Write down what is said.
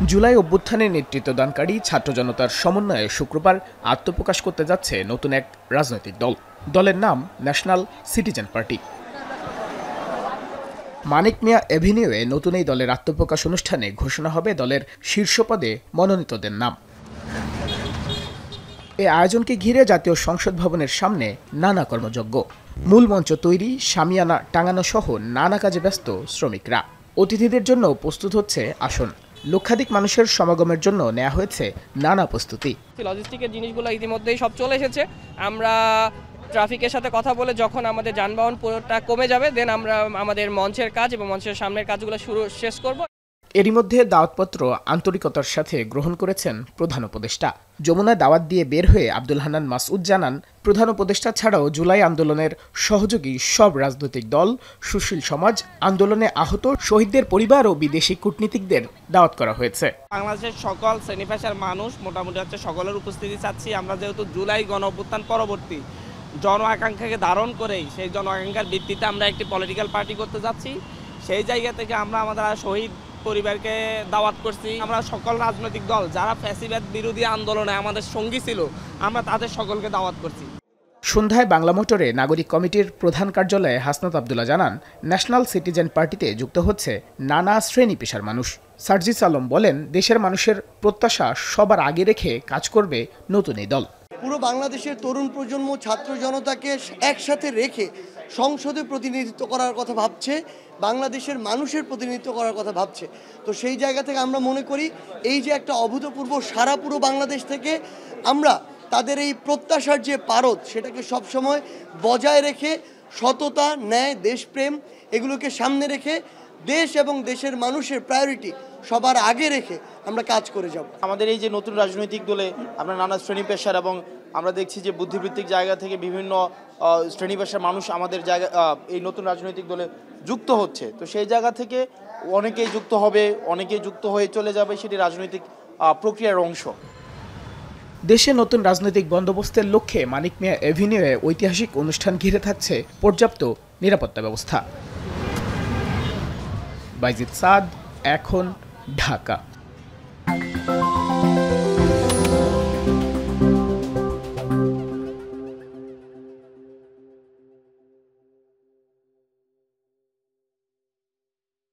জুলাই অভ্যুত্থানে নেতৃত্বদানকারী ছাত্র জনতার সমন্বয়ে শুক্রবার আত্মপ্রকাশ করতে যাচ্ছে নতুন এক রাজনৈতিক দল। দলের নাম ন্যাশনাল সিটিজেন পার্টি। মানিক মিয়া এভিনিউয়ে নতুন এই দলের আত্মপ্রকাশ অনুষ্ঠানে ঘোষণা হবে দলের শীর্ষ পদে মনোনীতদের নাম। এই আয়োজনকে ঘিরে জাতীয় সংসদ ভবনের সামনে নানা কর্মযজ্ঞ, মূল মঞ্চ তৈরি, শামিয়ানা টাঙানো সহ নানা কাজে ব্যস্ত শ্রমিকরা। অতিথিদের জন্য প্রস্তুত হচ্ছে আসন। লক্ষাধিক মানুষের সমাগমের জন্য নেওয়া হয়েছে নানা প্রস্তুতি। লজিস্টিকের জিনিসগুলো ইতিমধ্যেই সব চলে এসেছে। আমরা ট্রাফিকের সাথে কথা বলে যখন আমাদের যানবাহন পুরোটা কমে যাবে, দেন আমরা আমাদের মঞ্চের কাজ এবং মঞ্চের সামনের কাজগুলো শেষ করব। এরই মধ্যে দাওয়াতপত্র আন্তরিকতার সাথে গ্রহণ করেছেন প্রধান উপদেষ্টা। যমুনায় দাওয়াত দিয়ে বের হয়ে আব্দুল হান্নান মাসউদ জানান, প্রধান উপদেষ্টা ছাড়াও জুলাই আন্দোলনের সহযোগী সব রাজনৈতিক দল, সুশীল সমাজ, আন্দোলনে আহত শহীদদের পরিবার ও বিদেশি কূটনীতিকদের দাওয়াত করা হয়েছে। বাংলাদেশের সকল শ্রেণী পেশার মানুষ মোটামুটি সকলের উপস্থিতি চাচ্ছি। আমরা যেহেতু জুলাই গণ অভ্যুত্থান পরবর্তী জন আকাঙ্ক্ষাকে ধারণ করেই সেই জন আকাঙ্ক্ষার ভিত্তিতে আমরা একটি পলিটিক্যাল পার্টি করতে যাচ্ছি। সেই জায়গা থেকে আমরা আমাদের শহীদ পরিবারকে দাওয়াত করছি। আমরা সকল রাজনৈতিক দল যারা ফ্যাসিবাদ বিরোধী আন্দোলনে আমাদের সঙ্গী ছিল, আমরা তাদের সকলকে দাওয়াত করছি। সন্ধ্যায় বাংলা মোটরে নাগরিক কমিটির প্রধান কার্যালয়ে হাসনাত আবদুল্লাহ জানান, ন্যাশনাল সিটিজেন পার্টিতে যুক্ত হচ্ছে নানা শ্রেণী পেশার মানুষ। সার্জিস আলম বলেন, দেশের মানুষের প্রত্যাশা সবার আগে রেখে কাজ করবে নতুন এই দল। পুরো বাংলাদেশের তরুণ প্রজন্ম, ছাত্র জনতাকে একসাথে রেখে সংসদে প্রতিনিধিত্ব করার কথা ভাবছে, বাংলাদেশের মানুষের প্রতিনিধিত্ব করার কথা ভাবছে। তো সেই জায়গা থেকে আমরা মনে করি এই যে একটা অভূতপূর্ব সারা পুরো বাংলাদেশ থেকে আমরা তাদের এই প্রত্যাশার যে পারদ সেটাকে সবসময় বজায় রেখে সততা, ন্যায়, দেশপ্রেম এগুলোকে সামনে রেখে দেশ এবং দেশের মানুষের প্রায়োরিটি সবার আগে রেখে আমরা কাজ করে যাব। আমাদের এই যে নতুন রাজনৈতিক দলে আমরা নানা শ্রেণী পেশার এবং আমরা দেখছি যে বুদ্ধিবৃত্তিক জায়গা থেকে বিভিন্ন শ্রেণী পেশার মানুষ আমাদের জায়গা এই নতুন রাজনৈতিক দলে যুক্ত হচ্ছে। তো সেই জায়গা থেকে অনেকেই যুক্ত হবে, অনেকেই যুক্ত হয়ে চলে যাবে, সেটি রাজনৈতিক প্রক্রিয়ার অংশ। দেশে নতুন রাজনৈতিক বন্দোবস্তের লক্ষ্যে মানিক মিয়া এভিনিউয়ে ঐতিহাসিক অনুষ্ঠান ঘিরে থাকছে পর্যাপ্ত নিরাপত্তা ব্যবস্থা। বাইজিদ সাদ, এখন, ঢাকা।